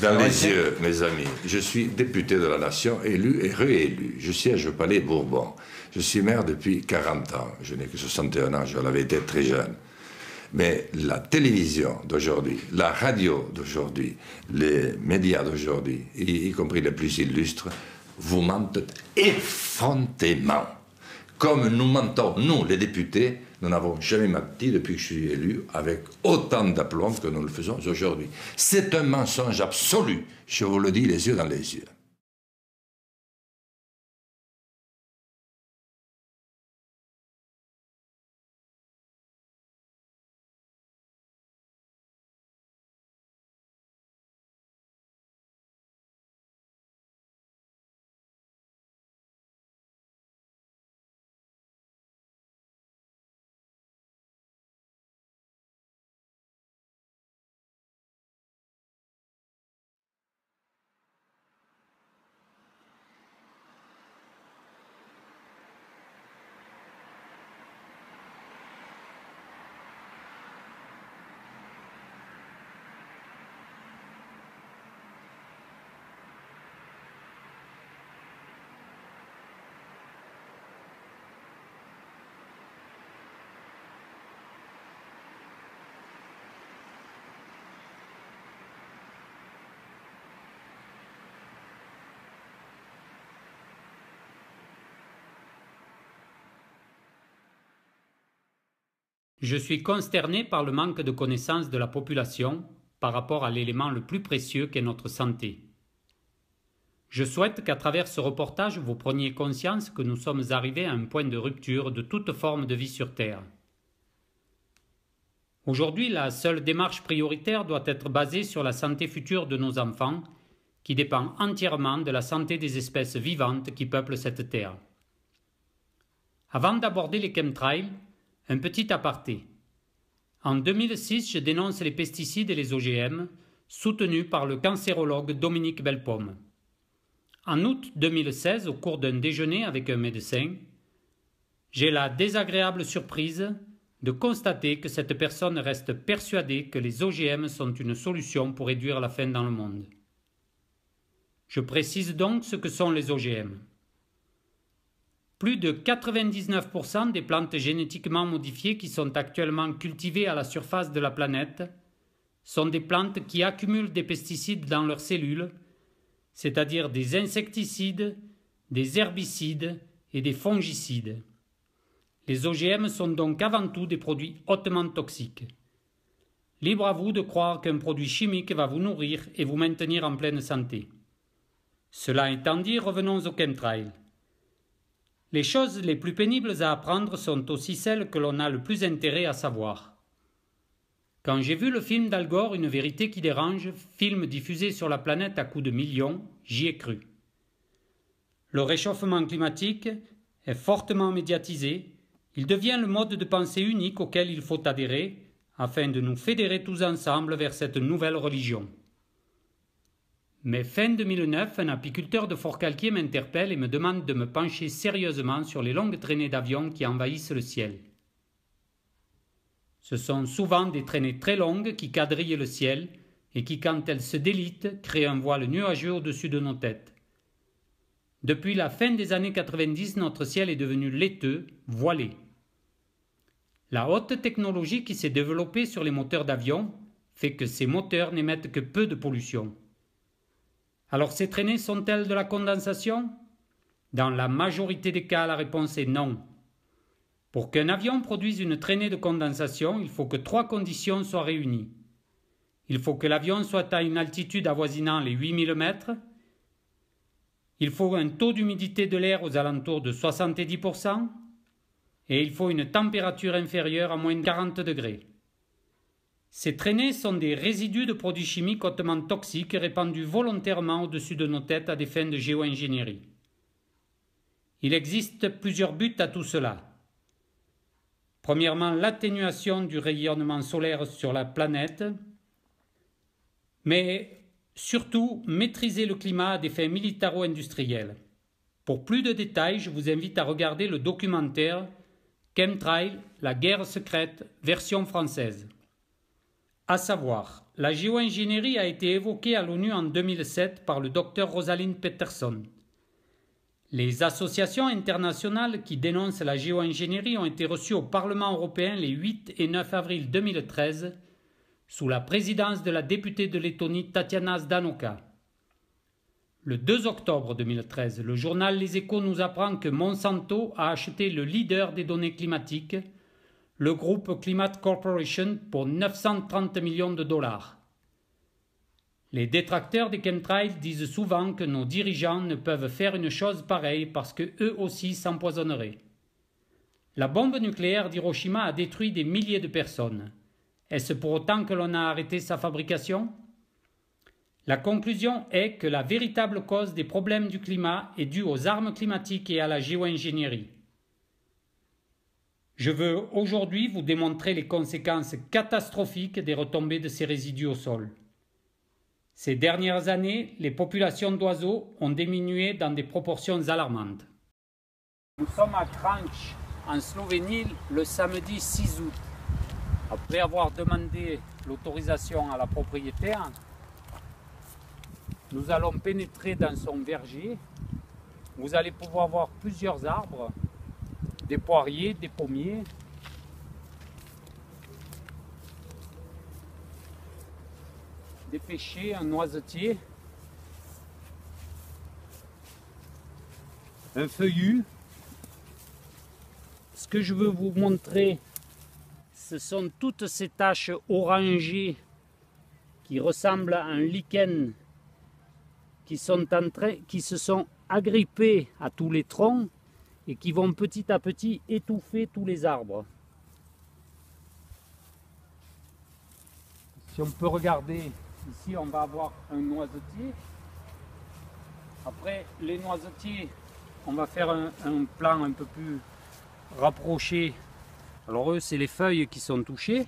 Dans les yeux, mes amis, je suis député de la nation, élu et réélu. Je siège au Palais Bourbon. Je suis maire depuis 40 ans. Je n'ai que 61 ans, je l'avais été très jeune. Mais la télévision d'aujourd'hui, la radio d'aujourd'hui, les médias d'aujourd'hui, y compris les plus illustres, vous mentent effrontément. Comme nous mentons, nous, les députés, nous n'avons jamais menti depuis que je suis élu avec autant d'aplomb que nous le faisons aujourd'hui. C'est un mensonge absolu, je vous le dis les yeux dans les yeux. Je suis consterné par le manque de connaissance de la population par rapport à l'élément le plus précieux qu'est notre santé. Je souhaite qu'à travers ce reportage, vous preniez conscience que nous sommes arrivés à un point de rupture de toute forme de vie sur Terre. Aujourd'hui, la seule démarche prioritaire doit être basée sur la santé future de nos enfants, qui dépend entièrement de la santé des espèces vivantes qui peuplent cette Terre. Avant d'aborder les chemtrails, un petit aparté. En 2006, je dénonce les pesticides et les OGM, soutenus par le cancérologue Dominique Belpomme. En août 2016, au cours d'un déjeuner avec un médecin, j'ai la désagréable surprise de constater que cette personne reste persuadée que les OGM sont une solution pour réduire la faim dans le monde. Je précise donc ce que sont les OGM. Plus de 99% des plantes génétiquement modifiées qui sont actuellement cultivées à la surface de la planète sont des plantes qui accumulent des pesticides dans leurs cellules, c'est-à-dire des insecticides, des herbicides et des fongicides. Les OGM sont donc avant tout des produits hautement toxiques. Libre à vous de croire qu'un produit chimique va vous nourrir et vous maintenir en pleine santé. Cela étant dit, revenons au chemtrail. Les choses les plus pénibles à apprendre sont aussi celles que l'on a le plus intérêt à savoir. Quand j'ai vu le film d'Al Gore, Une vérité qui dérange, film diffusé sur la planète à coups de millions, j'y ai cru. Le réchauffement climatique est fortement médiatisé, il devient le mode de pensée unique auquel il faut adhérer afin de nous fédérer tous ensemble vers cette nouvelle religion. Mais fin 2009, un apiculteur de Forcalquier m'interpelle et me demande de me pencher sérieusement sur les longues traînées d'avions qui envahissent le ciel. Ce sont souvent des traînées très longues qui quadrillent le ciel et qui, quand elles se délitent, créent un voile nuageux au-dessus de nos têtes. Depuis la fin des années 90, notre ciel est devenu laiteux, voilé. La haute technologie qui s'est développée sur les moteurs d'avion fait que ces moteurs n'émettent que peu de pollution. Alors ces traînées sont-elles de la condensation? Dans la majorité des cas, la réponse est non. Pour qu'un avion produise une traînée de condensation, il faut que 3 conditions soient réunies. Il faut que l'avion soit à une altitude avoisinant les 8000 mètres. Il faut un taux d'humidité de l'air aux alentours de 70%. Et il faut une température inférieure à moins de 40 degrés. Ces traînées sont des résidus de produits chimiques hautement toxiques répandus volontairement au-dessus de nos têtes à des fins de géo-ingénierie. Il existe plusieurs buts à tout cela. Premièrement, l'atténuation du rayonnement solaire sur la planète, mais surtout maîtriser le climat à des fins militaro-industrielles. Pour plus de détails, je vous invite à regarder le documentaire Chemtrail, la guerre secrète, version française. À savoir, la géo-ingénierie a été évoquée à l'ONU en 2007 par le Dr Rosalind Peterson. Les associations internationales qui dénoncent la géo-ingénierie ont été reçues au Parlement européen les 8 et 9 avril 2013 sous la présidence de la députée de Lettonie Tatiana Zdanoka. Le 2 octobre 2013, le journal Les Échos nous apprend que Monsanto a acheté le leader des données climatiques, le groupe Climate Corporation, pour 930 millions de dollars. Les détracteurs des chemtrails disent souvent que nos dirigeants ne peuvent faire une chose pareille parce qu'eux aussi s'empoisonneraient. La bombe nucléaire d'Hiroshima a détruit des milliers de personnes. Est-ce pour autant que l'on a arrêté sa fabrication ? La conclusion est que la véritable cause des problèmes du climat est due aux armes climatiques et à la géo-ingénierie. Je veux aujourd'hui vous démontrer les conséquences catastrophiques des retombées de ces résidus au sol. Ces dernières années, les populations d'oiseaux ont diminué dans des proportions alarmantes. Nous sommes à Kranj, en Slovénie, le samedi 6 août. Après avoir demandé l'autorisation à la propriétaire, nous allons pénétrer dans son verger. Vous allez pouvoir voir plusieurs arbres, des poiriers, des pommiers. Des pêchers, un noisetier, un feuillu. Ce que je veux vous montrer, ce sont toutes ces taches orangées qui ressemblent à un lichen qui se sont agrippées à tous les troncs et qui vont petit à petit étouffer tous les arbres. Si on peut regarder, ici on va avoir un noisetier. Après les noisetiers, on va faire un plan un peu plus rapproché. Alors eux, c'est les feuilles qui sont touchées.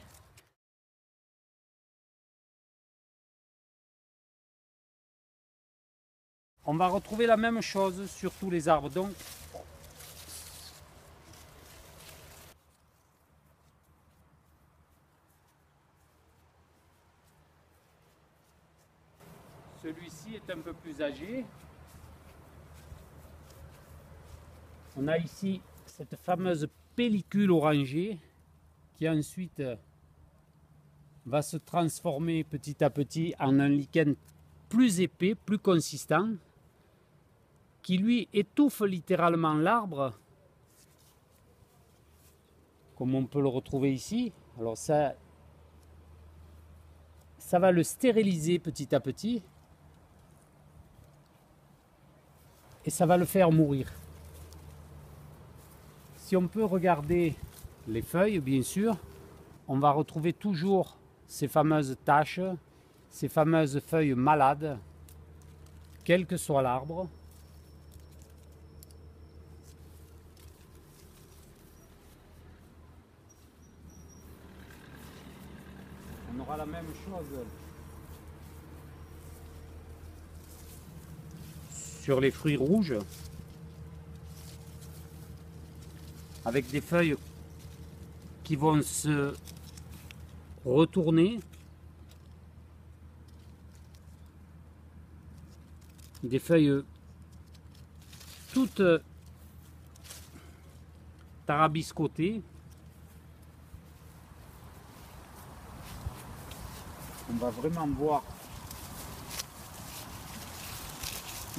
On va retrouver la même chose sur tous les arbres. Donc, celui-ci est un peu plus âgé. On a ici cette fameuse pellicule orangée qui ensuite va se transformer petit à petit en un lichen plus épais, plus consistant, qui lui étouffe littéralement l'arbre, comme on peut le retrouver ici. Alors ça va le stériliser petit à petit et ça va le faire mourir. Si on peut regarder les feuilles, bien sûr, on va retrouver toujours ces fameuses taches, ces fameuses feuilles malades, quel que soit l'arbre. On aura la même chose sur les fruits rouges, avec des feuilles qui vont se retourner, des feuilles toutes tarabiscotées. On va vraiment voir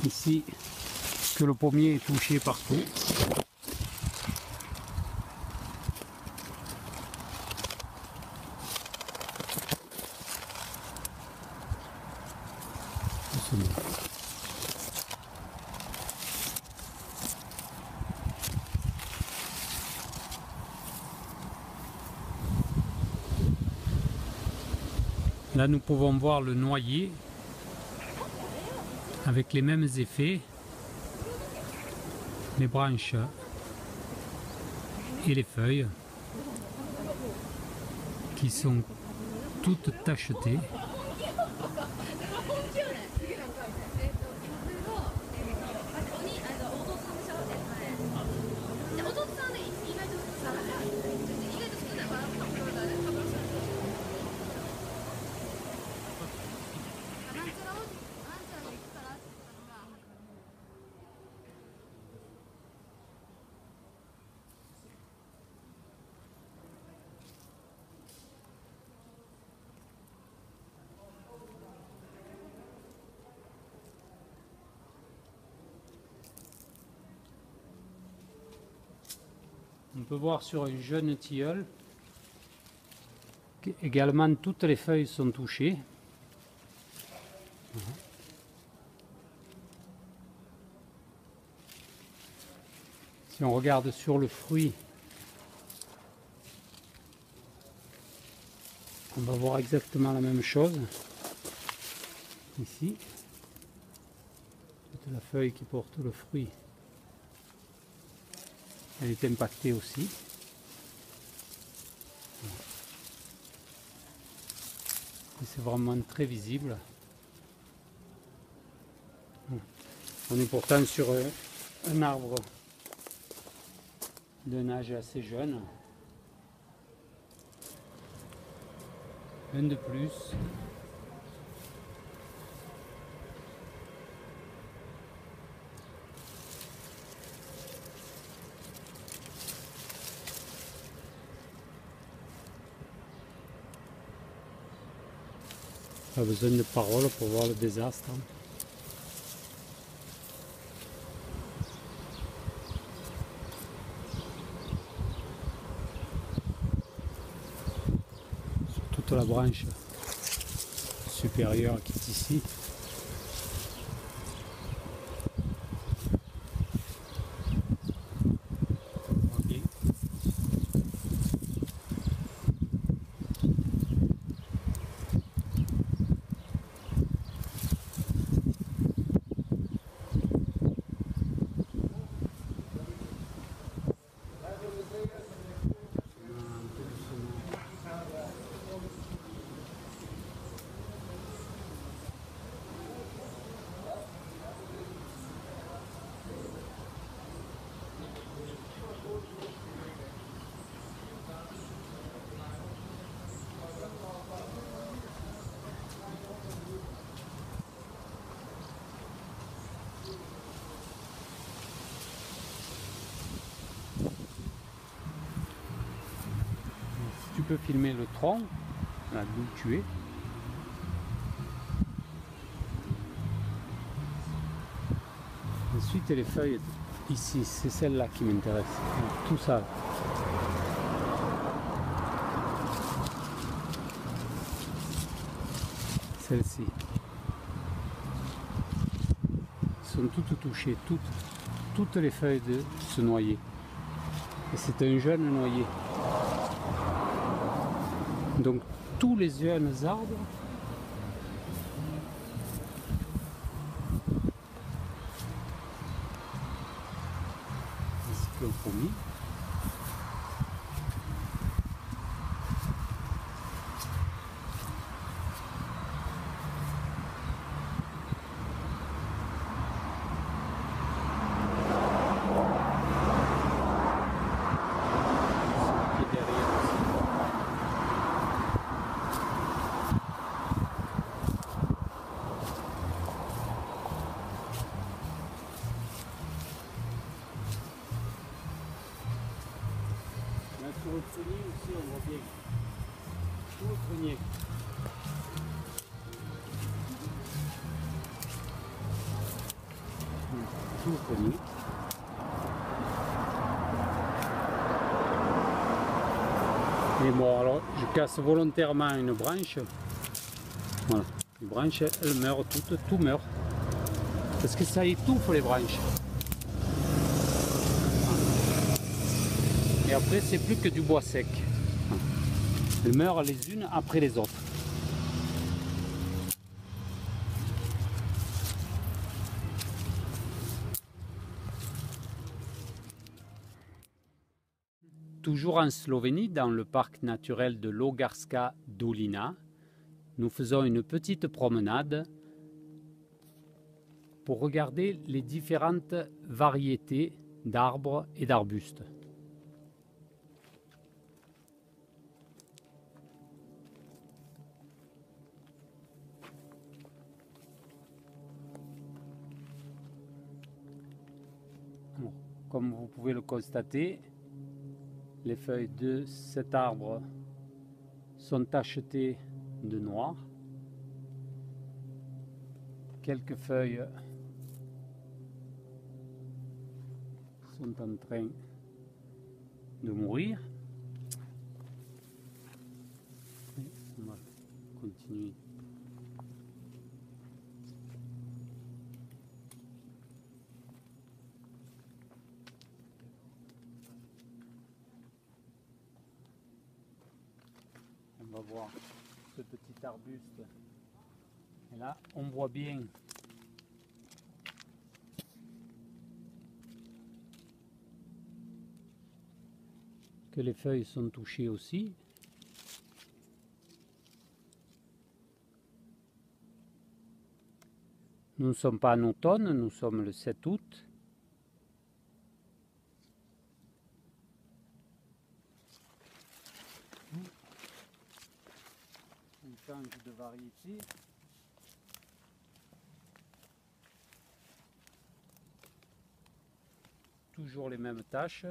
ici que le pommier est touché partout. Là, nous pouvons voir le noyer avec les mêmes effets, les branches et les feuilles qui sont toutes tachetées. peut voir sur un jeune tilleul qu'également toutes les feuilles sont touchées. Si on regarde sur le fruit, on va voir exactement la même chose. Ici, toute la feuille qui porte le fruit, elle est impactée aussi. Et c'est vraiment très visible. On est pourtant sur un arbre d'un âge assez jeune. Un de plus. Pas besoin de paroles pour voir le désastre. Sur toute la branche supérieure qui est ici. Okay. Tu peux filmer le tronc, là d'où tu es. Ensuite les feuilles, ici, c'est celle-là qui m'intéresse. Tout ça. Celles-ci. Sont toutes touchées, toutes les feuilles de ce noyer. Et c'est un jeune noyer. Donc tous les jeunes arbres ainsi que le pommier. Sur le prunier aussi, on voit bien tout le prunier. Tout le prunier. Et bon, alors je casse volontairement une branche. Voilà, les branches elles meurent toutes, tout meurt. Parce que ça étouffe les branches. Et après, c'est plus que du bois sec. Elles meurent les unes après les autres. Toujours en Slovénie, dans le parc naturel de Logarska Dolina, nous faisons une petite promenade pour regarder les différentes variétés d'arbres et d'arbustes. Comme vous pouvez le constater, les feuilles de cet arbre sont tachetées de noir. Quelques feuilles sont en train de mourir. Et on va continuer. On va voir ce petit arbuste. Et là, on voit bien que les feuilles sont touchées aussi. Nous ne sommes pas en automne, nous sommes le 7 août. On change de variété. Toujours les mêmes tâches.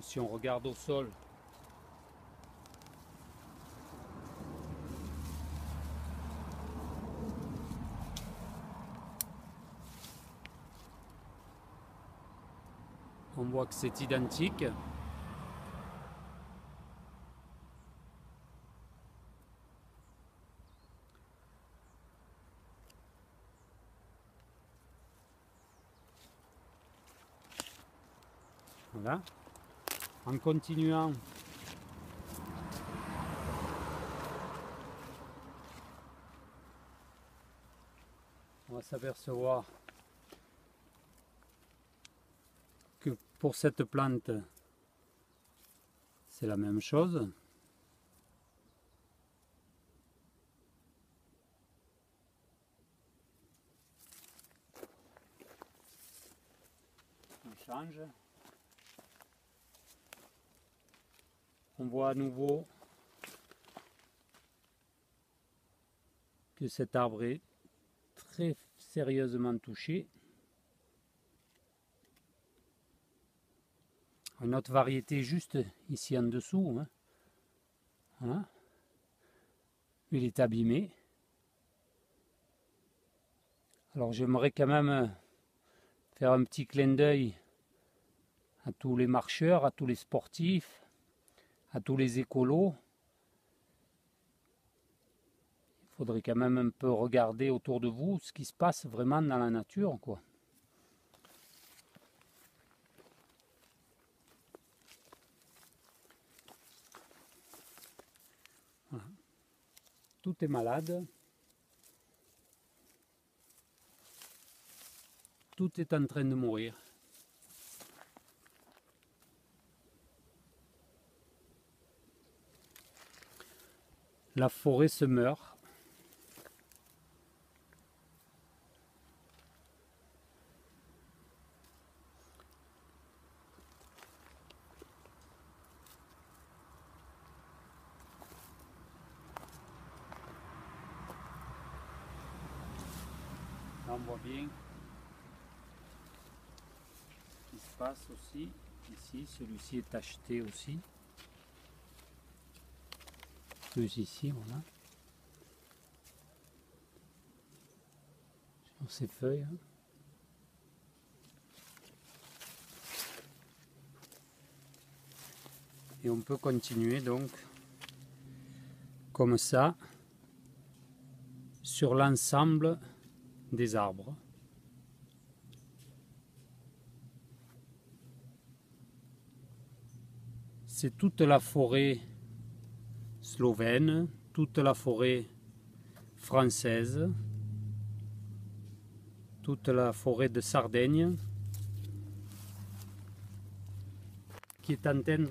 Si on regarde au sol, on voit que c'est identique. Voilà. En continuant, on va s'apercevoir que pour cette plante, c'est la même chose. On change. On voit à nouveau que cet arbre est très sérieusement touché. Une autre variété juste ici en dessous. Hein. Voilà. Il est abîmé. Alors j'aimerais quand même faire un petit clin d'œil à tous les marcheurs, à tous les sportifs, à tous les écolos. Il faudrait quand même un peu regarder autour de vous ce qui se passe vraiment dans la nature, quoi. Voilà. Tout est malade. Tout est en train de mourir. La forêt se meurt. Là, on voit bien ce qui se passe aussi. Ici, celui-ci est tacheté aussi. Plus ici, voilà. Sur ces feuilles. Hein. Et on peut continuer donc comme ça sur l'ensemble des arbres. C'est toute la forêt slovène, toute la forêt française, toute la forêt de Sardaigne qui est en train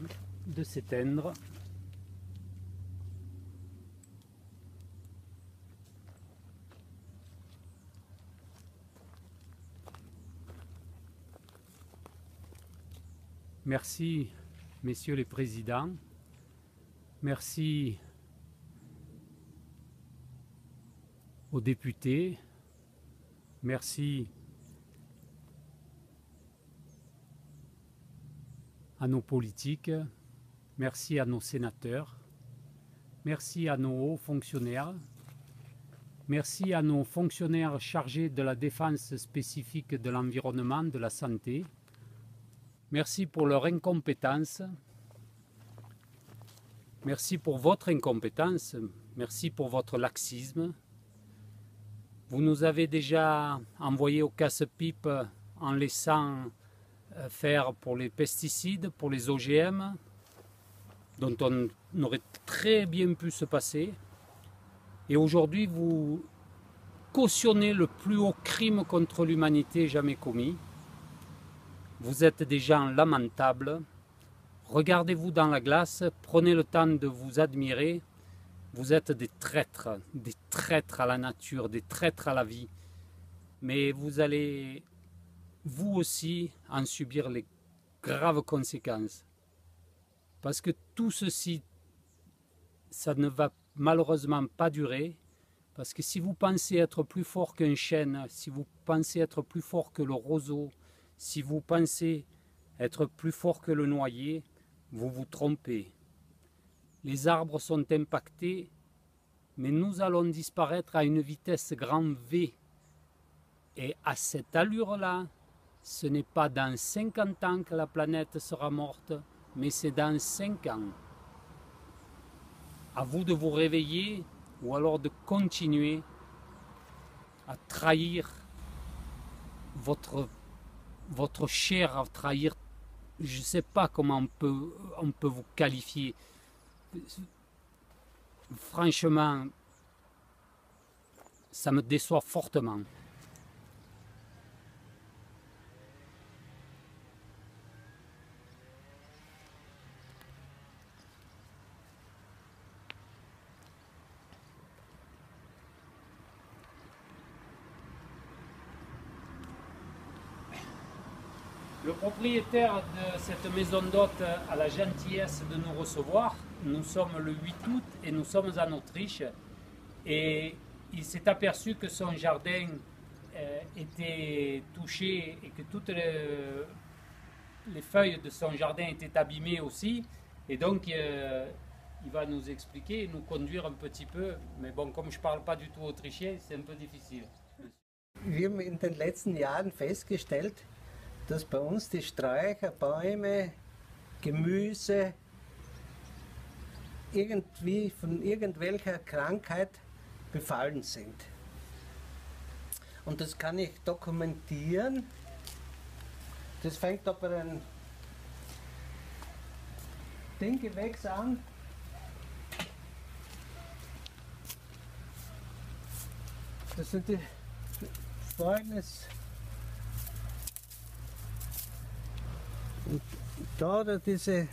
de s'éteindre. Merci, messieurs les présidents. Merci aux députés. Merci à nos politiques. merci à nos sénateurs, merci à nos hauts fonctionnaires, merci à nos fonctionnaires chargés de la défense spécifique de l'environnement, de la santé. Merci pour leur incompétence. Merci pour votre incompétence. Merci pour votre laxisme. Vous nous avez déjà envoyés au casse-pipe en laissant faire pour les pesticides, pour les OGM, dont on aurait très bien pu se passer. Et aujourd'hui, vous cautionnez le plus haut crime contre l'humanité jamais commis. Vous êtes des gens lamentables. Regardez-vous dans la glace, prenez le temps de vous admirer. Vous êtes des traîtres à la nature, des traîtres à la vie. Mais vous allez, vous aussi, en subir les graves conséquences. Parce que tout ceci, ça ne va malheureusement pas durer. Parce que si vous pensez être plus fort qu'un chêne, si vous pensez être plus fort que le roseau, si vous pensez être plus fort que le noyer, vous vous trompez. Les arbres sont impactés, mais nous allons disparaître à une vitesse grand V. Et à cette allure-là, ce n'est pas dans 50 ans que la planète sera morte, mais c'est dans 5 ans. À vous de vous réveiller ou alors de continuer à trahir votre chair, à trahir, je ne sais pas comment on peut vous qualifier. Franchement, ça me déçoit fortement. Le propriétaire de cette maison d'hôte a la gentillesse de nous recevoir. Nous sommes le 8 août et nous sommes en Autriche. Et il s'est aperçu que son jardin était touché et que toutes les feuilles de son jardin étaient abîmées aussi. Et donc il va nous expliquer, nous conduire un petit peu. Mais bon, comme je ne parle pas du tout autrichien, c'est un peu difficile. Wir haben in den letzten Jahren festgestellt, dass bei uns die Sträucher, Bäume, Gemüse irgendwie von irgendwelcher Krankheit befallen sind. Und das kann ich dokumentieren. Das fängt da bei dem Gewächs an. Das sind die Fäulnis. Und da diese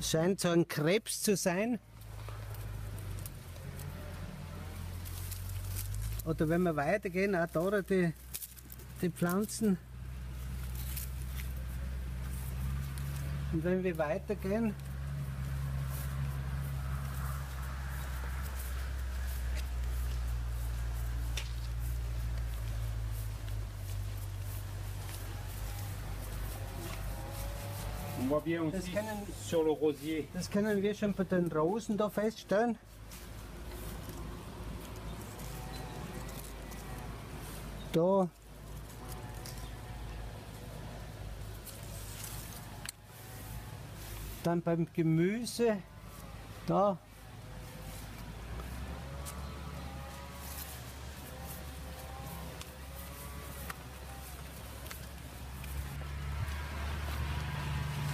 scheint so ein Krebs zu sein. Oder wenn wir weitergehen, auch da die Pflanzen. Und wenn wir weitergehen, On voit bien aussi sur le rosier. Das können wir schon bei den Rosen da feststellen. Da. Dann beim Gemüse, da.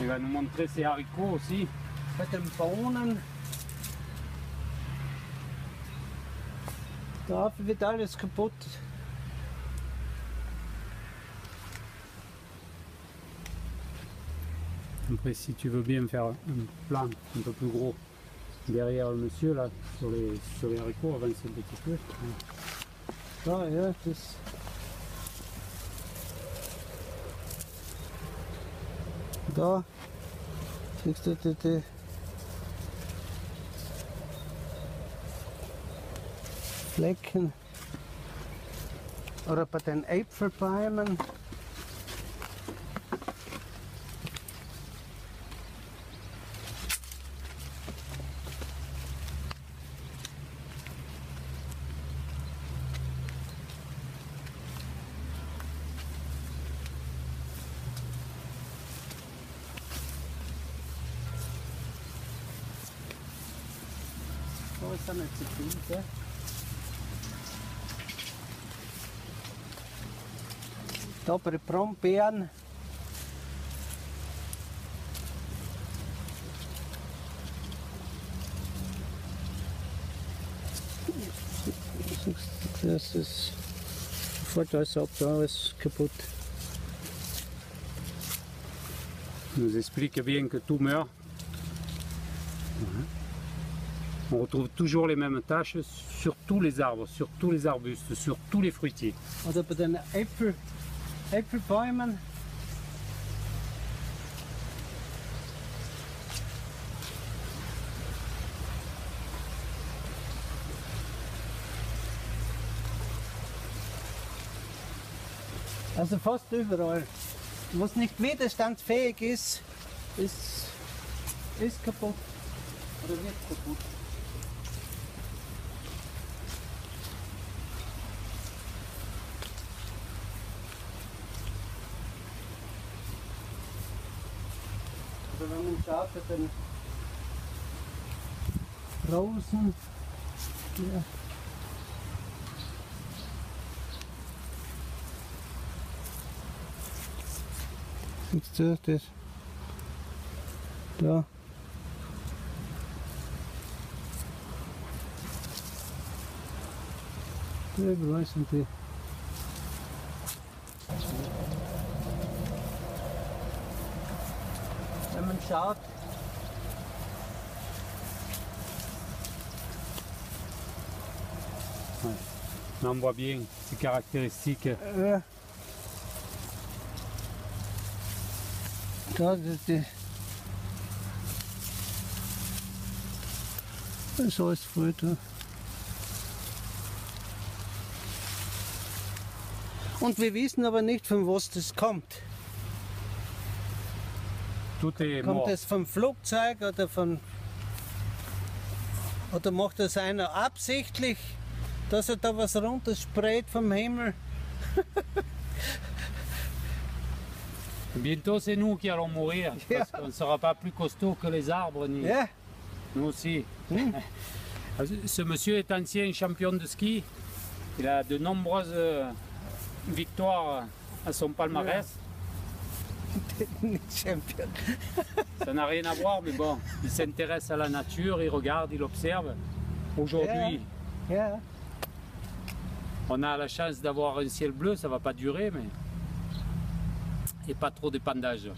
Il va nous montrer ses haricots aussi. Bei den Bohnen. Da wird alles kaputt. Après, si tu veux bien faire un plan un peu plus gros derrière le monsieur, là, sur les haricots, avance un petit peu. Da, ja, das. Da, siehst du die Flecken. Oder bei den Äpfelbäumen. gar nicht so viel, gell? Da bei den Brombeeren. Das ist sofort alles ab, da alles kaputt. nous explique bien que tout meurt. On retrouve toujours les mêmes taches sur tous les arbres, sur tous les arbustes, sur tous les fruitiers. Oder bei den Äpfelbäumen. Also fast überall. Was nicht widerstandsfähig ist, ist kaputt oder wird kaputt. Oder wenn man schaut, bei den Rosen, ja. Siehst du das? Da. Da überall sind die. Wenn man schaut, On voit bien ces caractéristiques. Da das ist alles voll da. Und wir wissen aber nicht, von was das kommt. Tout est Kommt mort. das vom Flugzeug oder macht das einer absichtlich, dass er da was runtersprayt vom Himmel? Bientôt c'est nous qui allons mourir, Yeah. parce qu'on ne sera pas plus costaud que les arbres, ni Ja, nous aussi. Ce monsieur est ancien champion de ski. Il a de nombreuses victoires à son palmarès. nicht Champion. Ça n'a rien à voir, mais bon, il s'intéresse à la nature, il regarde, il observe. Aujourd'hui, Ja, on a la chance d'avoir un ciel bleu, ça ne va pas durer, mais et pas trop d'épandage.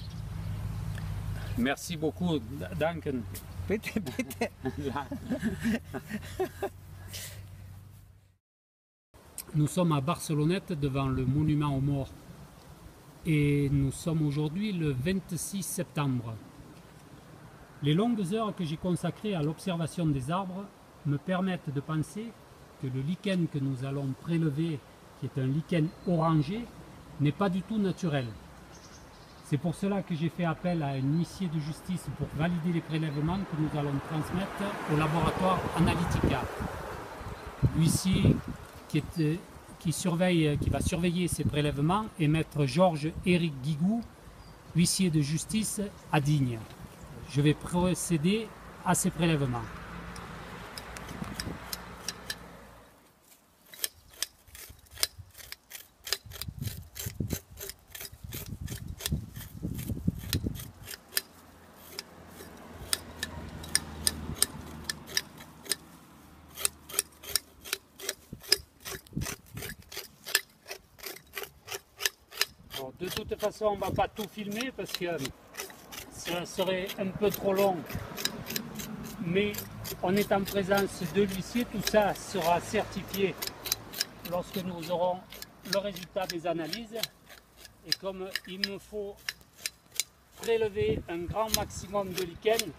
Merci beaucoup, Duncan. bitte, bitte. Nous sommes à Barcelonnette devant le monument aux morts et nous sommes aujourd'hui le 26 septembre. Les longues heures que j'ai consacrées à l'observation des arbres me permettent de penser que le lichen que nous allons prélever, qui est un lichen orangé, n'est pas du tout naturel. C'est pour cela que j'ai fait appel à un huissier de justice pour valider les prélèvements que nous allons transmettre au laboratoire Analytica. L'huissier qui va surveiller ces prélèvements est maître Georges-Éric Guigou, huissier de justice à Digne. Je vais procéder à ces prélèvements. Alors, de toute façon, on ne va pas tout filmer parce que ça serait un peu trop long. Mais on est en présence de l'huissier, tout ça sera certifié lorsque nous aurons le résultat des analyses. Et comme il me faut prélever un grand maximum de lichen,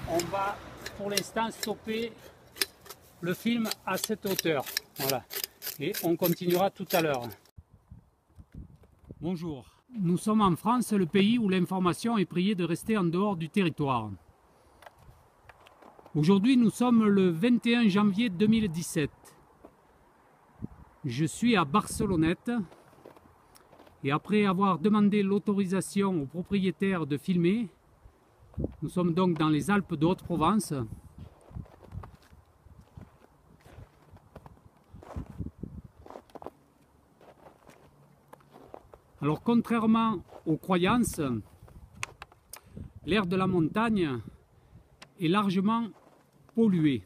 on va pour l'instant stopper le film à cette hauteur. Voilà. Et on continuera tout à l'heure. Bonjour. Nous sommes en France, le pays où l'information est priée de rester en dehors du territoire. Aujourd'hui, nous sommes le 21 janvier 2017. Je suis à Barcelonnette et après avoir demandé l'autorisation au propriétaire de filmer, nous sommes donc dans les Alpes de Haute-Provence. Alors contrairement aux croyances, l'air de la montagne est largement pollué.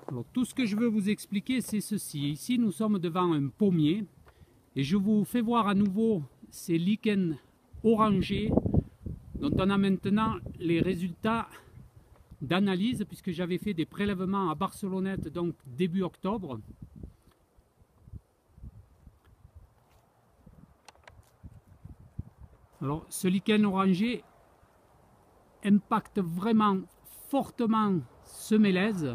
Alors tout ce que je veux vous expliquer, c'est ceci. Ici nous sommes devant un pommier et je vous fais voir à nouveau ces lichens orangés dont on a maintenant les résultats d'analyse, puisque j'avais fait des prélèvements à Barcelonnette donc début octobre. Alors ce lichen orangé impacte vraiment fortement ce mélèze.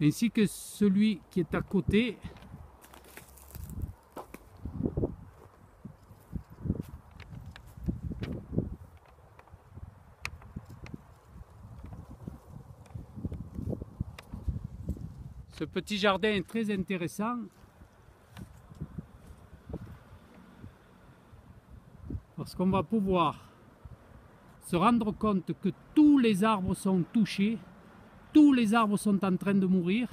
Ainsi que celui qui est à côté. Ce petit jardin est très intéressant parce qu'on va pouvoir se rendre compte que tous les arbres sont touchés, tous les arbres sont en train de mourir.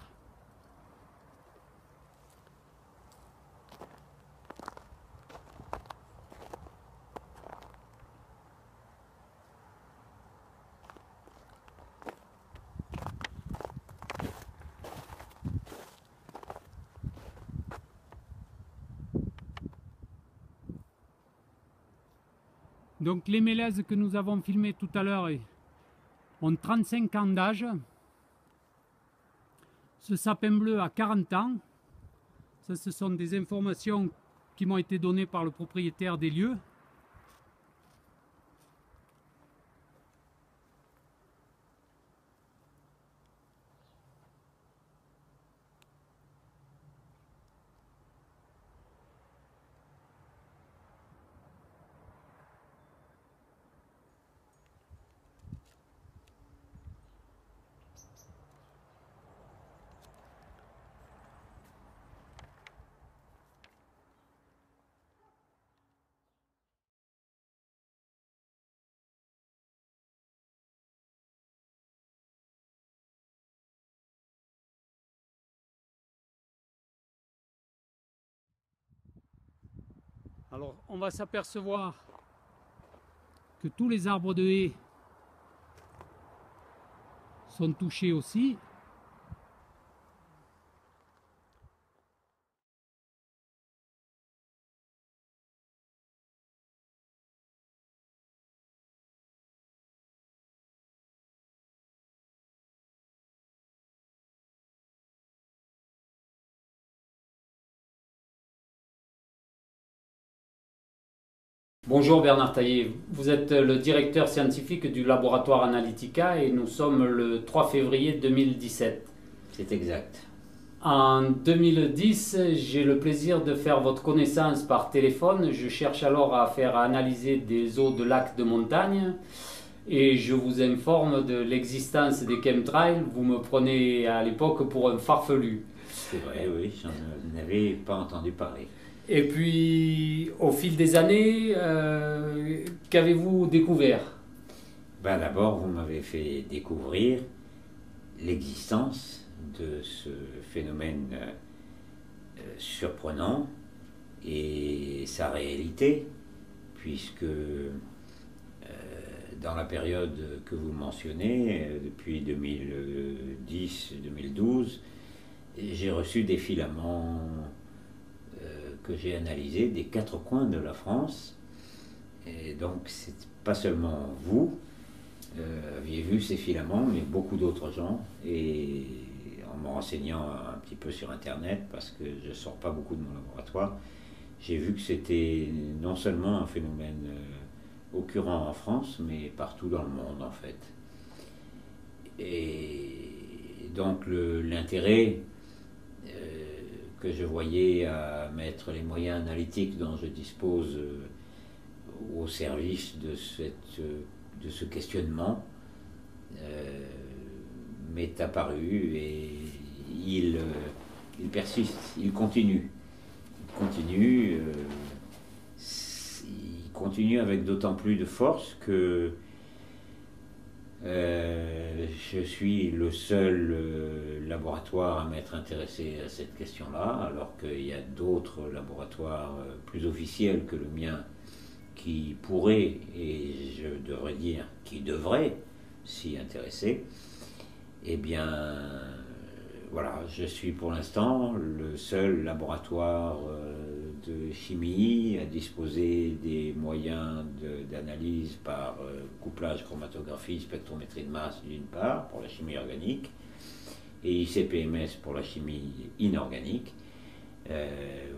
Donc les mélèzes que nous avons filmés tout à l'heure ont 35 ans d'âge. Ce sapin bleu a 40 ans. Ça, ce sont des informations qui m'ont été données par le propriétaire des lieux. Alors on va s'apercevoir que tous les arbres de haies sont touchés aussi. Bonjour Bernard Taillé, vous êtes le directeur scientifique du laboratoire Analytica et nous sommes le 3 février 2017. C'est exact. En 2010, j'ai le plaisir de faire votre connaissance par téléphone. Je cherche alors à faire analyser des eaux de lacs de montagne et je vous informe de l'existence des chemtrails. Vous me prenez à l'époque pour un farfelu. C'est vrai, oui, j'en avais pas entendu parler. Et puis, au fil des années, qu'avez-vous découvert? Ben, d'abord, vous m'avez fait découvrir l'existence de ce phénomène surprenant et sa réalité, puisque dans la période que vous mentionnez, depuis 2010-2012, j'ai reçu des filaments que j'ai analysés des 4 coins de la France. Et donc, c'est pas seulement vous aviez vu ces filaments, mais beaucoup d'autres gens. Et en me renseignant un petit peu sur Internet, parce que je ne sors pas beaucoup de mon laboratoire, j'ai vu que c'était non seulement un phénomène occurrent en France, mais partout dans le monde, en fait. Et donc, l'intérêt que je voyais à mettre les moyens analytiques dont je dispose au service de ce questionnement m'est apparu et il persiste, il continue. Il continue avec d'autant plus de force que je suis le seul laboratoire à m'être intéressé à cette question-là, alors qu'il y a d'autres laboratoires plus officiels que le mien qui pourraient, et je devrais dire qui devraient s'y intéresser. Eh bien, voilà, je suis pour l'instant le seul laboratoire de chimie à disposer des moyens d'analyse par couplage, chromatographie, spectrométrie de masse d'une part pour la chimie organique et ICP-MS pour la chimie inorganique.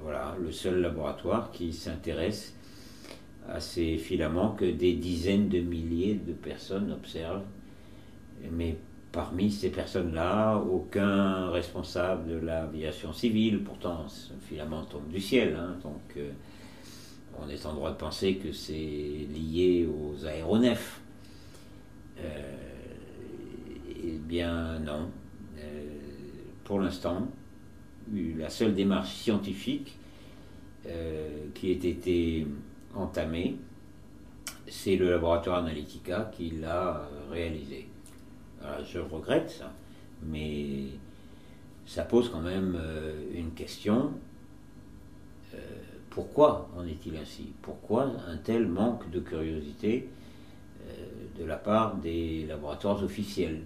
Voilà, le seul laboratoire qui s'intéresse à ces filaments que des dizaines de milliers de personnes observent, mais parmi ces personnes-là, aucun responsable de l'aviation civile, pourtant ce filament tombe du ciel, hein, donc on est en droit de penser que c'est lié aux aéronefs. Eh bien non. Pour l'instant, la seule démarche scientifique qui ait été entamée, c'est le laboratoire Analytica qui l'a réalisé. Alors, je regrette ça, mais ça pose quand même une question. Pourquoi en est-il ainsi? Pourquoi un tel manque de curiosité de la part des laboratoires officiels?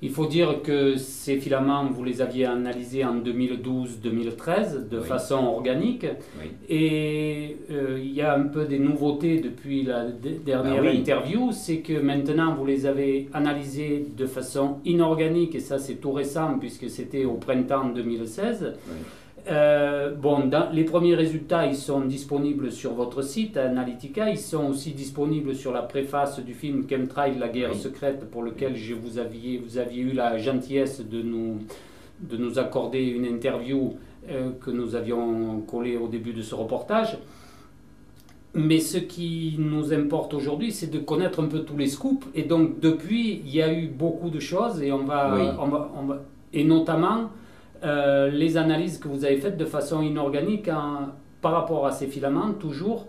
Il faut dire que ces filaments, vous les aviez analysés en 2012-2013 de façon organique. Oui. Et il y a un peu des nouveautés depuis la dernière interview, c'est que maintenant vous les avez analysés de façon inorganique, et ça c'est tout récent puisque c'était au printemps 2016. Oui. Bon, les premiers résultats, ils sont disponibles sur votre site Analytica. Ils sont aussi disponibles sur la préface du film Chemtrail, la guerre secrète, pour lequel vous aviez eu la gentillesse de nous accorder une interview que nous avions collée au début de ce reportage. Mais ce qui nous importe aujourd'hui, c'est de connaître un peu tous les scoops. Et donc, depuis, il y a eu beaucoup de choses, et et notamment les analyses que vous avez faites de façon inorganique par rapport à ces filaments, toujours.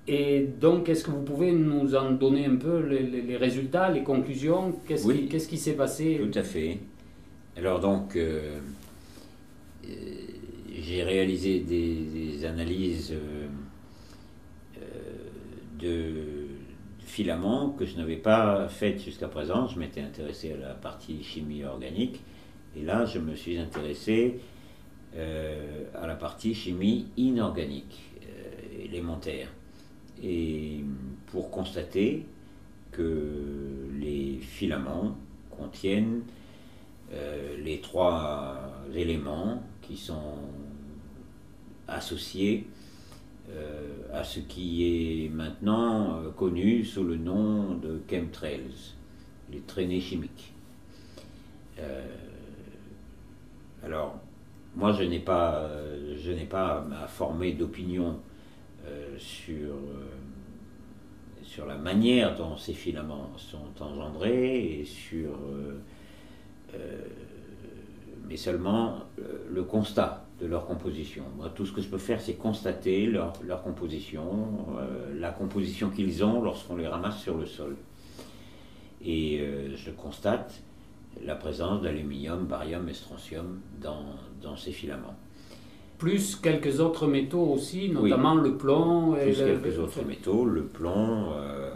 Et donc, est-ce que vous pouvez nous en donner un peu les résultats, les conclusions? Qu'est-ce qui s'est passé? Tout à fait. Alors donc, j'ai réalisé des analyses de filaments que je n'avais pas faites jusqu'à présent. Je m'étais intéressé à la partie chimie organique. Et là, je me suis intéressé à la partie chimie inorganique, élémentaire. Et pour constater que les filaments contiennent les trois éléments qui sont associés à ce qui est maintenant connu sous le nom de chemtrails, les traînées chimiques. Alors, moi, je n'ai pas à former d'opinion sur la manière dont ces filaments sont engendrés et mais seulement le constat de leur composition. Moi, tout ce que je peux faire, c'est constater leur composition, la composition qu'ils ont lorsqu'on les ramasse sur le sol. Et je constate la présence d'aluminium, barium et strontium dans ces filaments. Plus quelques autres métaux aussi, notamment le plomb. Plus quelques autres métaux, le plomb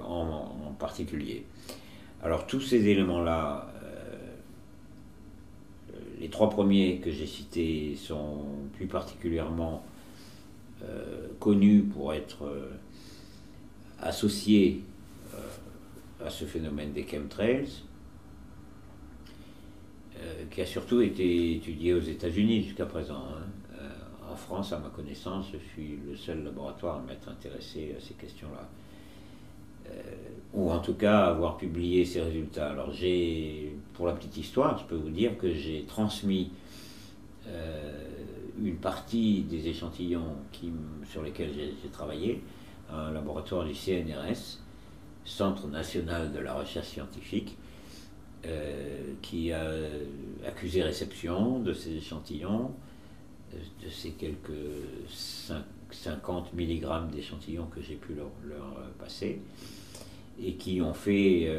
en particulier. Alors tous ces éléments-là, les trois premiers que j'ai cités sont plus particulièrement connus pour être associés à ce phénomène des chemtrails, qui a surtout été étudié aux États-Unis jusqu'à présent. En France, à ma connaissance, je suis le seul laboratoire à m'être intéressé à ces questions-là. Ou en tout cas avoir publié ces résultats. Alors pour la petite histoire, je peux vous dire que j'ai transmis une partie des échantillons sur lesquels j'ai travaillé à un laboratoire du CNRS, Centre National de la Recherche Scientifique, qui a accusé réception de ces échantillons, de ces quelques 50 mg d'échantillons que j'ai pu leur passer. et qui ont fait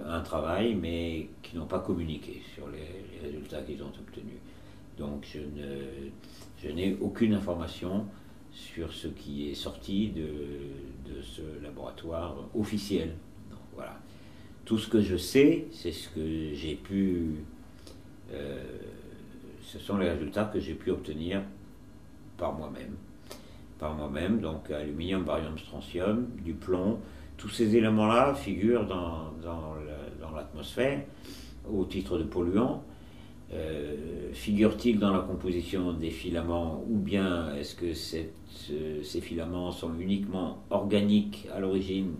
un travail, mais qui n'ont pas communiqué sur les résultats qu'ils ont obtenus. Donc je n'ai aucune information sur ce qui est sorti de ce laboratoire officiel. Donc, voilà. Tout ce que je sais, c'est ce que j'ai pu... ce sont les résultats que j'ai pu obtenir par moi-même. Donc aluminium, barium, strontium, du plomb, tous ces éléments-là figurent dans l'atmosphère au titre de polluants. Figurent-ils dans la composition des filaments, ou bien est-ce que ces filaments sont uniquement organiques à l'origine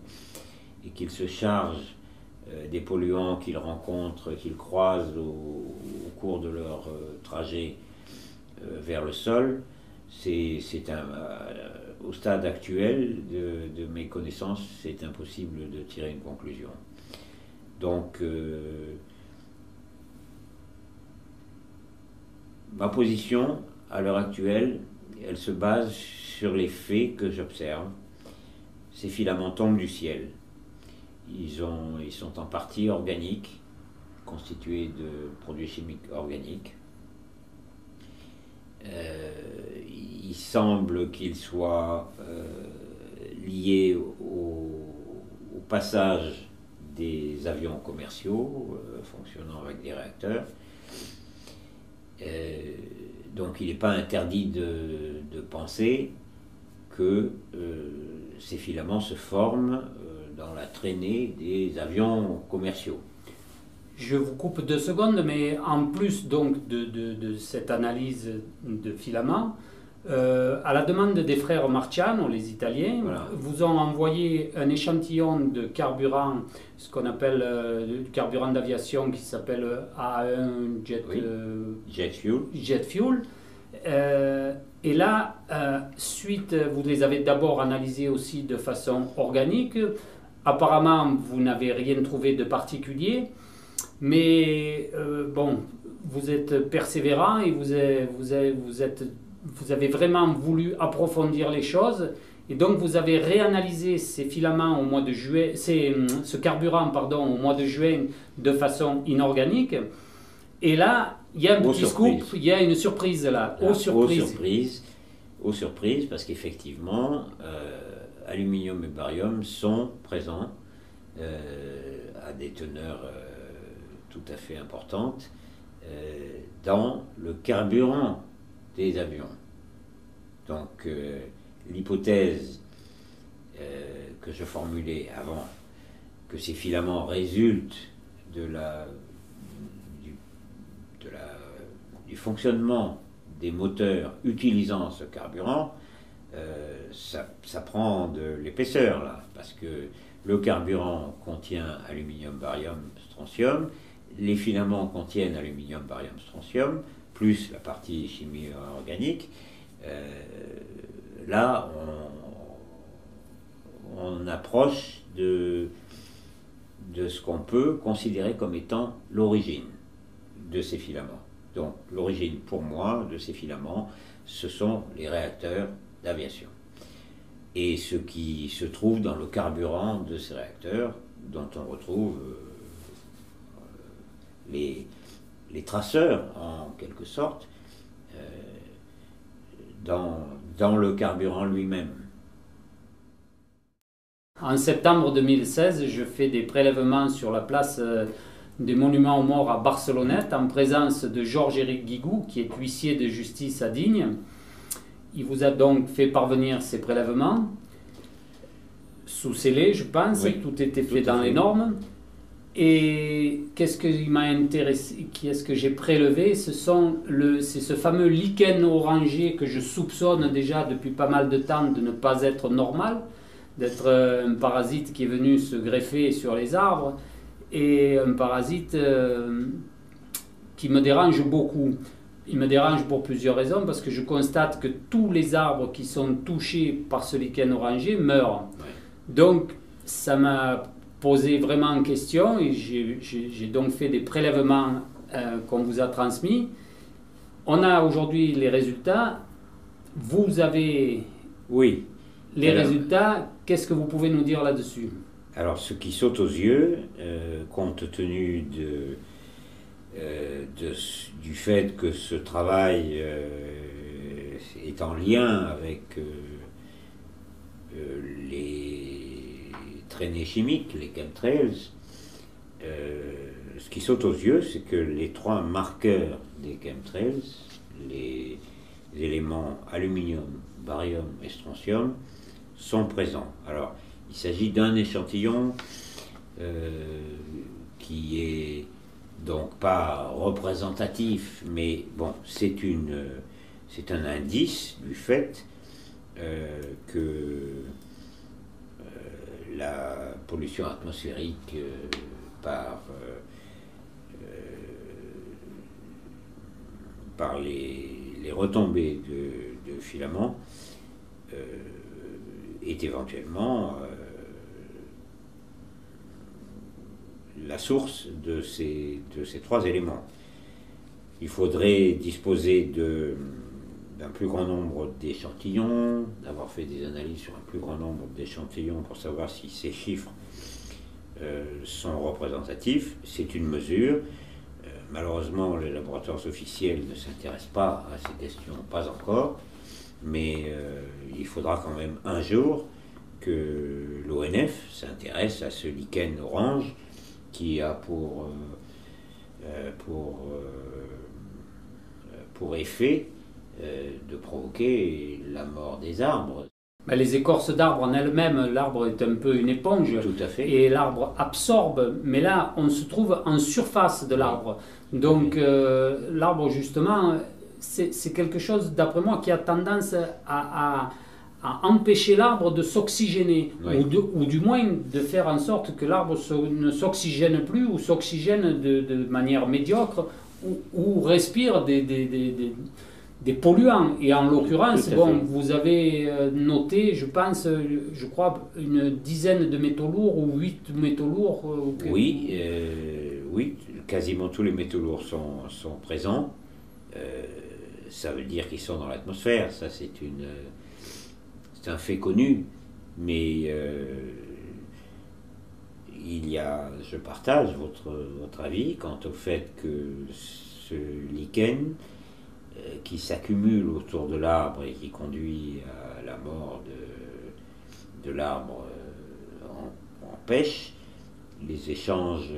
et qu'ils se chargent des polluants qu'ils rencontrent, qu'ils croisent au cours de leur trajet vers le sol? Au stade actuel de mes connaissances, c'est impossible de tirer une conclusion. Donc, ma position, à l'heure actuelle, elle se base sur les faits que j'observe. Ces filaments tombent du ciel. Ils sont en partie organiques, constitués de produits chimiques organiques. Il semble qu'ils soient liés au passage des avions commerciaux fonctionnant avec des réacteurs. Donc il n'est pas interdit de penser que ces filaments se forment dans la traînée des avions commerciaux. Je vous coupe 2 secondes, mais en plus donc de cette analyse de filaments, à la demande des frères Marciano, les Italiens, Voilà. vous ont envoyé un échantillon de carburant, ce qu'on appelle du carburant d'aviation qui s'appelle A1 Jet, Oui. Jet fuel. Jet Fuel. Et là, vous les avez d'abord analysés aussi de façon organique. Apparemment, vous n'avez rien trouvé de particulier. Mais bon, vous êtes persévérant et vous avez vraiment voulu approfondir les choses. Et donc vous avez réanalysé ces filaments au mois de juin, ce carburant pardon, au mois de juin de façon inorganique. Et là, il y a un petit scoop, il y a une surprise là, Aux surprises, parce qu'effectivement, aluminium et barium sont présents à des teneurs tout à fait importantes dans le carburant des avions. Donc l'hypothèse que je formulais avant, que ces filaments résultent du fonctionnement des moteurs utilisant ce carburant, ça prend de l'épaisseur là, parce que le carburant contient aluminium, barium, strontium, les filaments contiennent aluminium, barium, strontium, plus la partie chimie organique. Là, on approche de ce qu'on peut considérer comme étant l'origine de ces filaments. Donc, l'origine pour moi de ces filaments, ce sont les réacteurs d'aviation. Et ce qui se trouve dans le carburant de ces réacteurs, dont on retrouve les traceurs, en quelque sorte, dans le carburant lui-même. En septembre 2016, je fais des prélèvements sur la place des monuments aux morts à Barcelonnette en présence de Georges-Éric Guigou, qui est huissier de justice à Digne. Il vous a donc fait parvenir ces prélèvements, sous scellé, je pense, oui, tout était fait dans les normes. Et qu'est-ce qui m'a intéressé, qu'est-ce que j'ai prélevé, c'est ce fameux lichen orangé que je soupçonne déjà depuis pas mal de temps de ne pas être normal, d'être un parasite qui est venu se greffer sur les arbres, et un parasite qui me dérange beaucoup. Il me dérange pour plusieurs raisons, parce que je constate que tous les arbres qui sont touchés par ce lichen orangé meurent. Ouais. Donc ça m'a posé vraiment en question, et j'ai donc fait des prélèvements qu'on vous a transmis. On a aujourd'hui les résultats. Vous avez Oui. les résultats. Qu'est-ce que vous pouvez nous dire là-dessus? Alors, ce qui saute aux yeux, compte tenu du fait que ce travail est en lien avec les traînées chimiques, les chemtrails, ce qui saute aux yeux, c'est que les 3 marqueurs des chemtrails, les éléments aluminium, barium et strontium, sont présents. Alors, il s'agit d'un échantillon qui est donc pas représentatif, mais bon, c'est un indice du fait que la pollution atmosphérique par les retombées de filaments est éventuellement la source de ces 3 éléments. Il faudrait disposer d'un plus grand nombre d'échantillons, d'avoir fait des analyses sur un plus grand nombre d'échantillons pour savoir si ces chiffres sont représentatifs. C'est une mesure. Malheureusement, les laboratoires officiels ne s'intéressent pas à ces questions, pas encore, mais il faudra quand même un jour que l'ONF s'intéresse à ce lichen orange qui a pour effet de provoquer la mort des arbres. Mais les écorces d'arbres en elles-mêmes, l'arbre est un peu une éponge. Tout à fait. Et l'arbre absorbe, mais là, on se trouve en surface de l'arbre. Donc, l'arbre, justement, c'est quelque chose, d'après moi, qui a tendance à empêcher l'arbre de s'oxygéner, oui. ou du moins de faire en sorte que l'arbre ne s'oxygène plus, ou s'oxygène de manière médiocre, ou respire des polluants. Et en l'occurrence, bon, vous avez noté, je crois, une dizaine de métaux lourds ou 8 métaux lourds. Oui, quasiment tous les métaux lourds sont présents. Ça veut dire qu'ils sont dans l'atmosphère. Ça, c'est un fait connu. Mais je partage votre avis quant au fait que ce lichen qui s'accumule autour de l'arbre et qui conduit à la mort de l'arbre empêche les échanges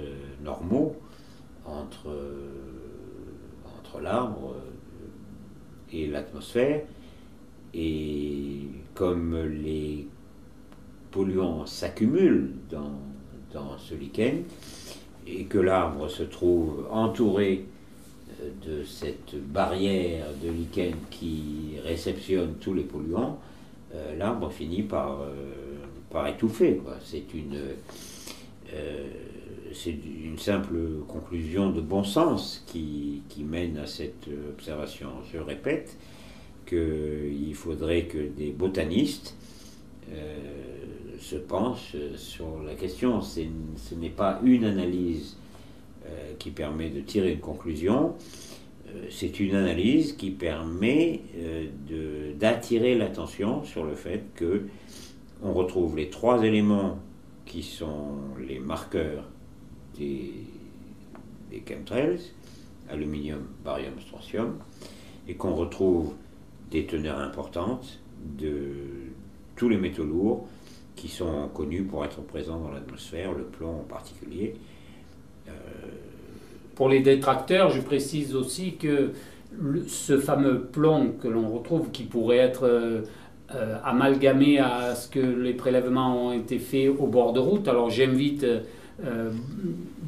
normaux entre l'arbre et l'atmosphère. Et comme les polluants s'accumulent dans ce lichen et que l'arbre se trouve entouré de cette barrière de lichen qui réceptionne tous les polluants, l'arbre finit par étouffer, quoi. C'est une simple conclusion de bon sens qui mène à cette observation. Je répète qu'il faudrait que des botanistes se penchent sur la question. Ce n'est pas une analyse qui permet de tirer une conclusion, c'est une analyse qui permet d'attirer l'attention sur le fait que on retrouve les 3 éléments qui sont les marqueurs des chemtrails, aluminium, barium, strontium, et qu'on retrouve des teneurs importantes de tous les métaux lourds qui sont connus pour être présents dans l'atmosphère, le plomb en particulier. Pour les détracteurs, je précise aussi que ce fameux plomb que l'on retrouve, qui pourrait être amalgamé à ce que les prélèvements ont été faits au bord de route, alors j'invite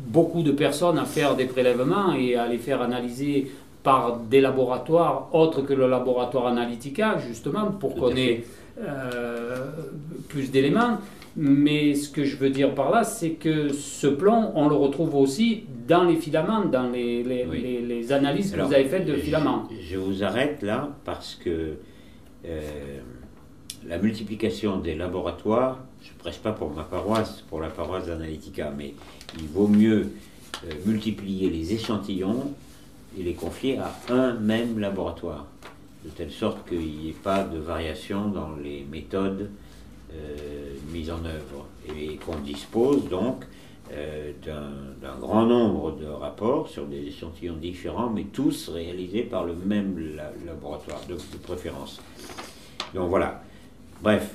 beaucoup de personnes à faire des prélèvements et à les faire analyser par des laboratoires autres que le laboratoire Analytica, justement, pour qu'on ait plus d'éléments. Mais ce que je veux dire par là, c'est que ce plomb, on le retrouve aussi dans les filaments, dans les analyses que vous avez faites de filaments. Je vous arrête là parce que la multiplication des laboratoires, je ne prêche pas pour ma paroisse, pour la paroisse d'Analytica, mais il vaut mieux multiplier les échantillons et les confier à un même laboratoire, de telle sorte qu'il n'y ait pas de variation dans les méthodes mise en œuvre et qu'on dispose donc d'un grand nombre de rapports sur des échantillons différents, mais tous réalisés par le même laboratoire de préférence. Donc voilà. Bref,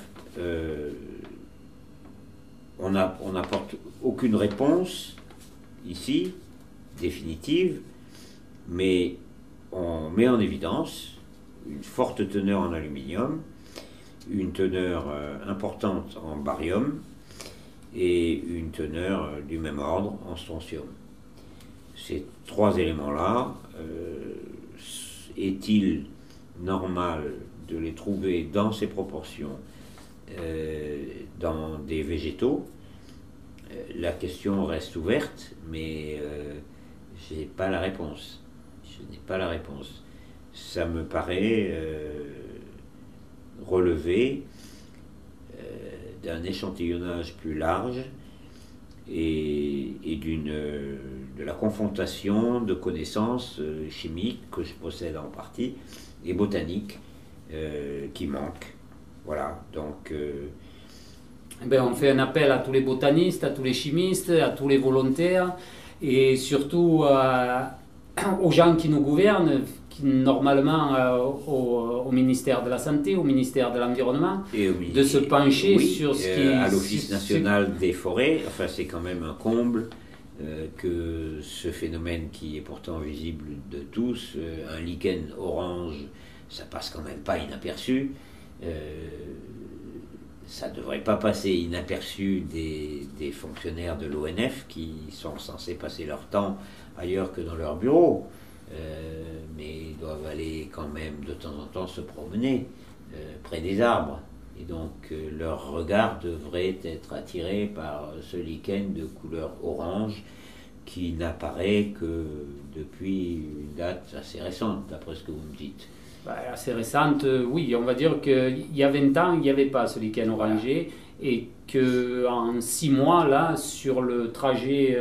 on n'apporte aucune réponse ici, définitive, mais on met en évidence une forte teneur en aluminium, une teneur importante en barium et une teneur du même ordre en strontium. Ces trois éléments-là, est-il normal de les trouver dans ces proportions dans des végétaux? La question reste ouverte, mais je n'ai pas la réponse. Je n'ai pas la réponse. Ça me paraît relever d'un échantillonnage plus large et de la confrontation de connaissances chimiques que je possède en partie et botaniques qui manquent. Voilà, donc... on fait un appel à tous les botanistes, à tous les chimistes, à tous les volontaires et surtout aux gens qui nous gouvernent, qui, normalement au ministère de la Santé, au ministère de l'Environnement, oui, de se pencher sur ce qui... à l'Office national des forêts, enfin c'est quand même un comble que ce phénomène qui est pourtant visible de tous, un lichen orange, ça passe quand même pas inaperçu. Ça ne devrait pas passer inaperçu des fonctionnaires de l'ONF qui sont censés passer leur temps ailleurs que dans leur bureau, mais ils doivent aller quand même de temps en temps se promener près des arbres. Et donc leur regard devrait être attiré par ce lichen de couleur orange qui n'apparaît que depuis une date assez récente, d'après ce que vous me dites. Assez récente, oui, on va dire qu'il y a 20 ans, il n'y avait pas ce lichen orangé et qu'en 6 mois, là, sur le trajet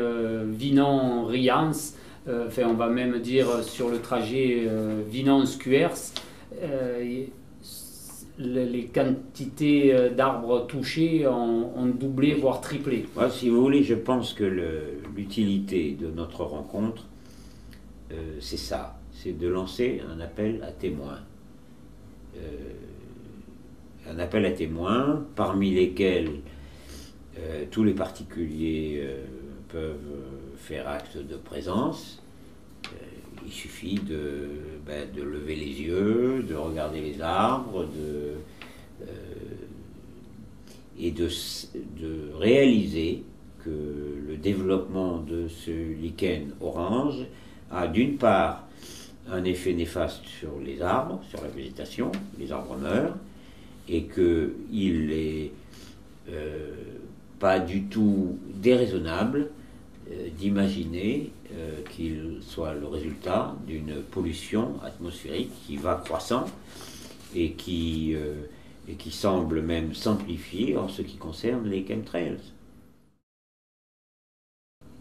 Vinon-Riance, on va même dire sur le trajet Vinon-Scuers, les quantités d'arbres touchés ont doublé, voire triplé. Ouais, si vous voulez, je pense que l'utilité de notre rencontre, c'est ça. C'est de lancer un appel à témoins. Un appel à témoins parmi lesquels tous les particuliers peuvent faire acte de présence. Il suffit de lever les yeux, de regarder les arbres, et de réaliser que le développement de ce lichen orange a d'une part un effet néfaste sur les arbres, sur la végétation, les arbres meurent, et qu'il n'est pas du tout déraisonnable d'imaginer qu'il soit le résultat d'une pollution atmosphérique qui va croissant et qui semble même s'amplifier en ce qui concerne les chemtrails.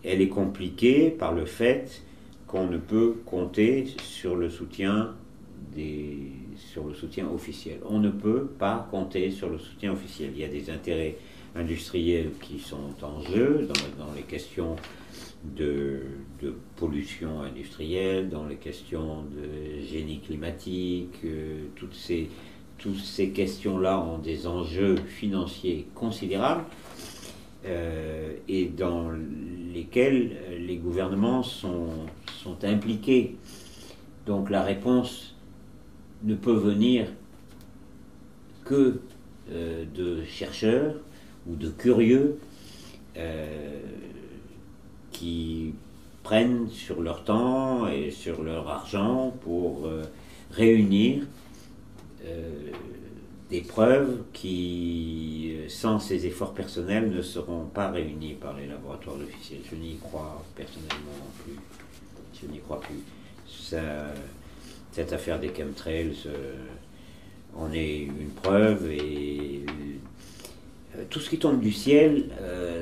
Elle est compliquée par le fait qu'on ne peut compter sur le soutien officiel. On ne peut pas compter sur le soutien officiel. Il y a des intérêts industriels qui sont en jeu dans les questions de pollution industrielle, dans les questions de génie climatique. Toutes ces questions-là ont des enjeux financiers considérables et dans lesquels les gouvernements sont impliqués. Donc la réponse ne peut venir que de chercheurs ou de curieux qui prennent sur leur temps et sur leur argent pour réunir des preuves qui, sans ces efforts personnels, ne seront pas réunies par les laboratoires officiels. Je n'y crois personnellement plus. Je n'y crois plus. Cette affaire des chemtrails en est une preuve, et tout ce qui tombe du ciel,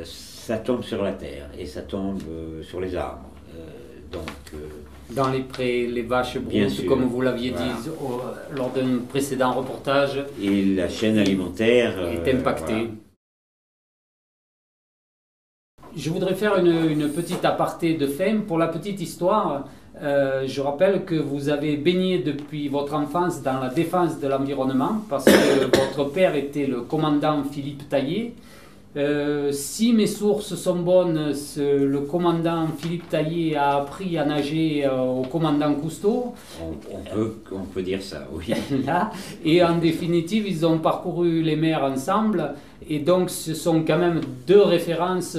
ça tombe sur la terre et ça tombe sur les arbres. Donc, Dans les prés, les vaches Bien broutes, sûr. comme vous l'aviez Voilà. dit lors d'un précédent reportage, et la chaîne alimentaire est impactée. voilà. Je voudrais faire une petite aparté de fin. Pour la petite histoire, je rappelle que vous avez baigné depuis votre enfance dans la défense de l'environnement parce que votre père était le commandant Philippe Taillé. Si mes sources sont bonnes, le commandant Philippe Taillé a appris à nager au commandant Cousteau. On peut dire ça, oui. Là. Et en définitive, ils ont parcouru les mers ensemble. Et donc, ce sont quand même deux références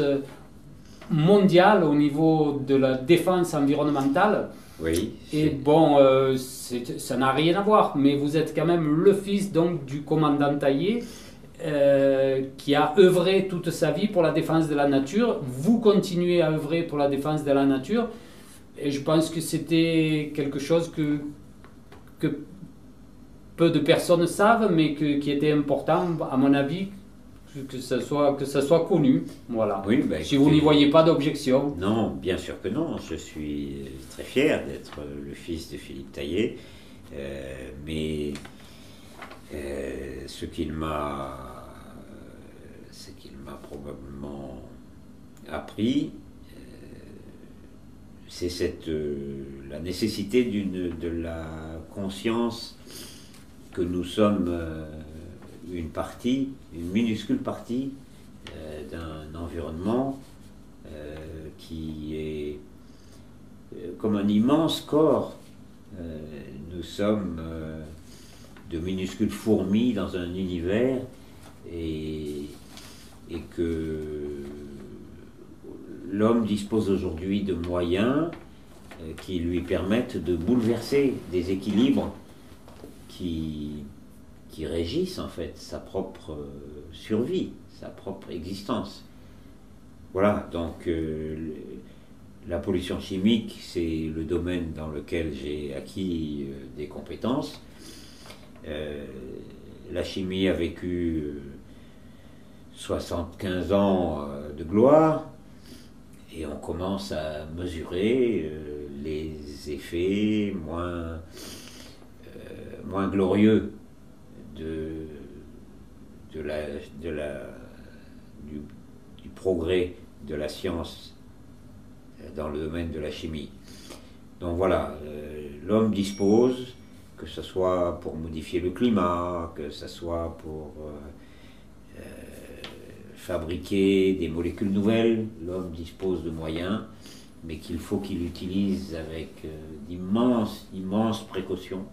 mondiales au niveau de la défense environnementale. Oui. Et bon, ça n'a rien à voir, mais vous êtes quand même le fils donc, du commandant Taillé. Qui a œuvré toute sa vie pour la défense de la nature. Vous continuez à œuvrer pour la défense de la nature. Et je pense que c'était quelque chose que peu de personnes savent, mais qui était important, à mon avis, que ça soit connu. Voilà. Oui, bah, Si vous n'y voyez pas d'objection. Non, bien sûr que non. Je suis très fier d'être le fils de Philippe Taillé. Mais ce qu'il m'a probablement appris, c'est la nécessité de la conscience que nous sommes une minuscule partie d'un environnement qui est comme un immense corps. Nous sommes de minuscules fourmis dans un univers et que l'homme dispose aujourd'hui de moyens qui lui permettent de bouleverser des équilibres qui régissent en fait sa propre survie, sa propre existence. Voilà, donc la pollution chimique, c'est le domaine dans lequel j'ai acquis des compétences. La chimie a vécu 75 ans de gloire et on commence à mesurer les effets moins glorieux du progrès de la science dans le domaine de la chimie. Donc voilà, l'homme dispose, que ce soit pour modifier le climat, que ce soit pour fabriquer des molécules nouvelles, l'homme dispose de moyens, mais qu'il faut qu'il utilise avec d'immenses précautions.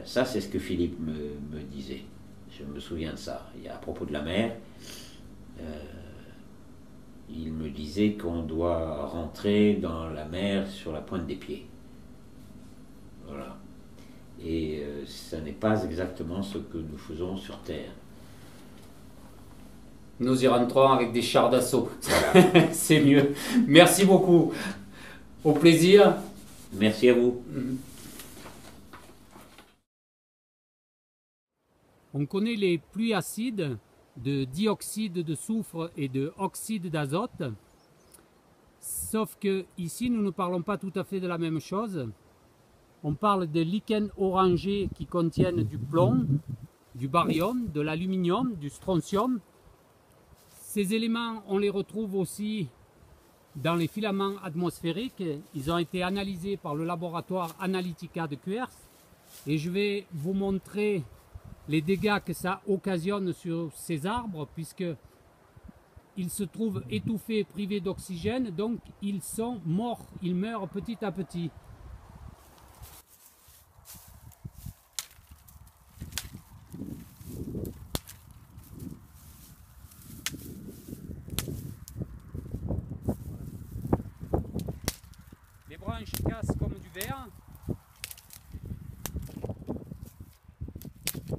Ça, c'est ce que Philippe me disait. Je me souviens de ça. Et à propos de la mer, il me disait qu'on doit rentrer dans la mer sur la pointe des pieds. Voilà. Et ça n'est pas exactement ce que nous faisons sur Terre. Nous y rentrons avec des chars d'assaut. C'est mieux. Merci beaucoup. Au plaisir. Merci à vous. On connaît les pluies acides de dioxyde de soufre et de oxyde d'azote. Sauf que ici, nous ne parlons pas tout à fait de la même chose. On parle de lichens orangés qui contiennent du plomb, du baryum, de l'aluminium, du strontium. Ces éléments, on les retrouve aussi dans les filaments atmosphériques. Ils ont été analysés par le laboratoire Analytica de Cuers. Et je vais vous montrer les dégâts que ça occasionne sur ces arbres, puisque ils se trouvent étouffés, privés d'oxygène, donc ils sont morts, ils meurent petit à petit. Les branches cassent comme du verre.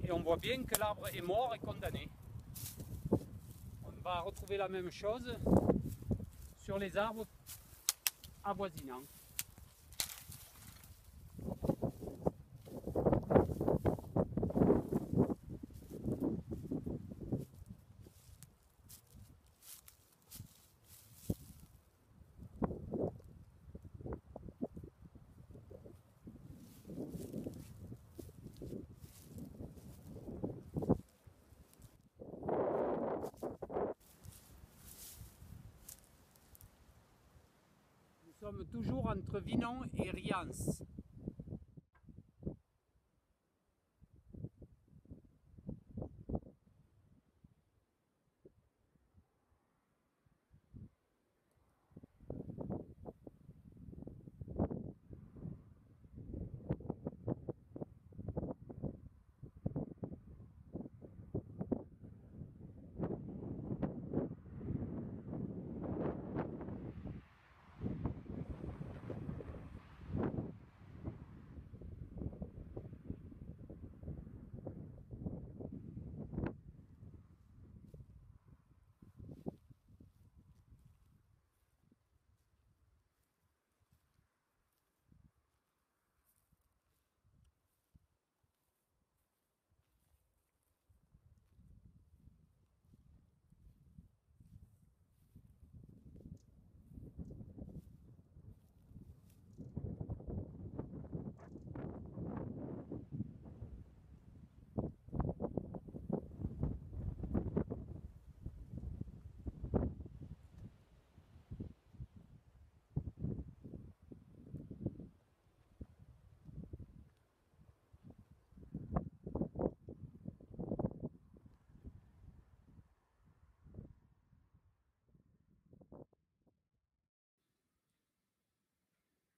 Et on voit bien que l'arbre est mort et condamné. On va retrouver la même chose sur les arbres avoisinants. sommes toujours entre Vinon et Riance.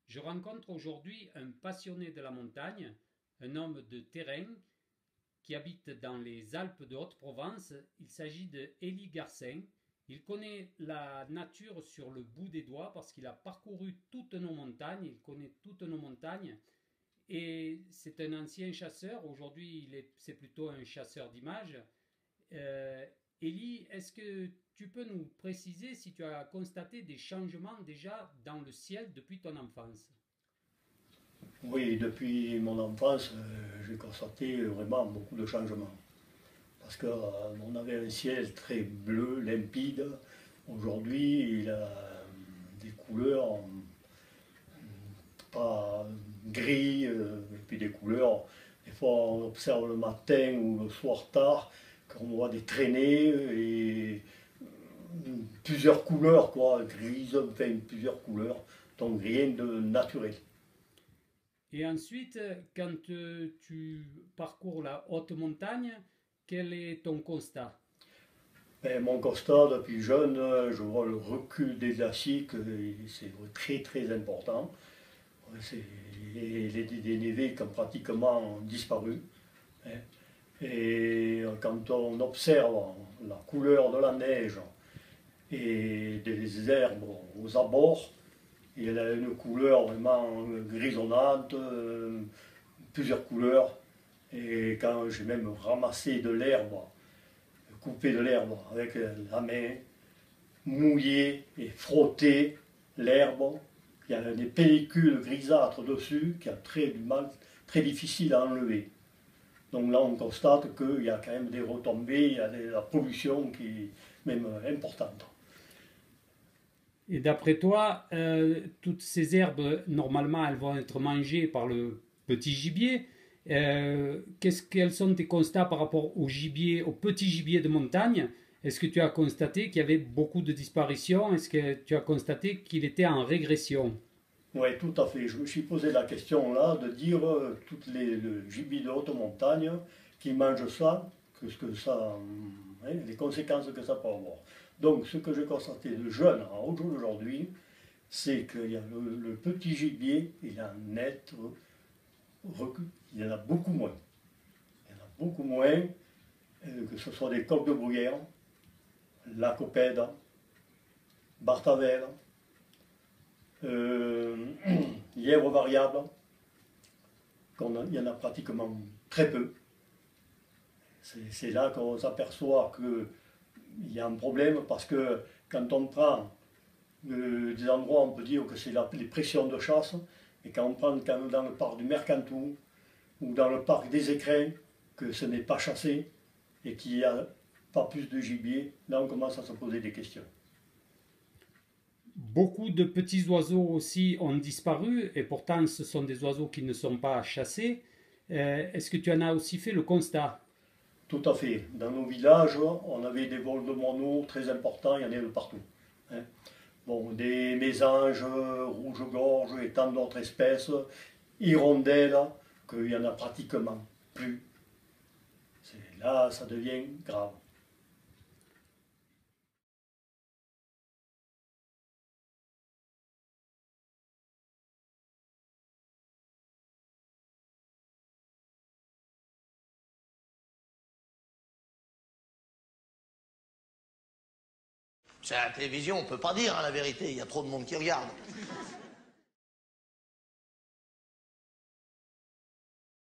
Je rencontre aujourd'hui un passionné de la montagne, un homme de terrain qui habite dans les Alpes de Haute-Provence. Il s'agit de Élie Garcin. Il connaît la nature sur le bout des doigts parce qu'il a parcouru toutes nos montagnes, il connaît toutes nos montagnes et c'est un ancien chasseur. Aujourd'hui, c'est plutôt un chasseur d'images. Élie, est-ce que tu peux nous préciser si tu as constaté des changements déjà dans le ciel depuis ton enfance? Oui, depuis mon enfance, j'ai constaté vraiment beaucoup de changements. Parce qu'on avait un ciel très bleu, limpide. Aujourd'hui, il a des couleurs pas gris, et puis des couleurs. Des fois, on observe le matin ou le soir tard, qu'on voit des traînées et plusieurs couleurs, quoi, grises, enfin plusieurs couleurs, donc rien de naturel. Et ensuite, quand tu parcours la haute montagne, quel est ton constat? Ben, mon constat depuis jeune, je vois le recul des glaciers, c'est très très important. Les dénivés qui ont pratiquement disparu. Hein. Et quand on observe la couleur de la neige et des herbes aux abords, il a une couleur vraiment grisonnante, plusieurs couleurs. Et quand j'ai même ramassé de l'herbe, coupé de l'herbe avec la main, mouillé et frotté l'herbe, il y a des pellicules grisâtres dessus qui est très difficile à enlever. Donc là, on constate qu'il y a quand même des retombées, il y a la pollution qui est même importante. Et d'après toi, toutes ces herbes, normalement, elles vont être mangées par le petit gibier. Quels sont tes constats par rapport au gibier, au petit gibier de montagne? Est-ce que tu as constaté qu'il y avait beaucoup de disparitions? Est-ce que tu as constaté qu'il était en régression? Oui, tout à fait. Je me suis posé la question là de dire le gibier de haute montagne qui mange ça, les conséquences que ça peut avoir. Donc, ce que j'ai constaté de jeune au jour d'aujourd'hui, c'est qu'il y a le petit gibier, il a un net recul, il y en a beaucoup moins. Il y en a beaucoup moins, que ce soit des coqs de bruyère, lacopèdes, bartavelles, lièvres variables, il y en a pratiquement très peu. C'est là qu'on s'aperçoit qu'il y a un problème parce que quand on prend des endroits, on peut dire que c'est les pressions de chasse, et quand on prend dans le parc du Mercantour ou dans le parc des Écrins, que ce n'est pas chassé et qu'il n'y a pas plus de gibier, là on commence à se poser des questions. Beaucoup de petits oiseaux aussi ont disparu et pourtant ce sont des oiseaux qui ne sont pas chassés. Est-ce que tu en as aussi fait le constat? Tout à fait. Dans nos villages, on avait des vols de moineaux très importants, il y en avait de partout. Hein. bon, des mésanges, rouge-gorge et tant d'autres espèces, hirondelles, qu'il n'y en a pratiquement plus. Là, ça devient grave. C'est à la télévision, on peut pas dire hein, la vérité, il y a trop de monde qui regarde.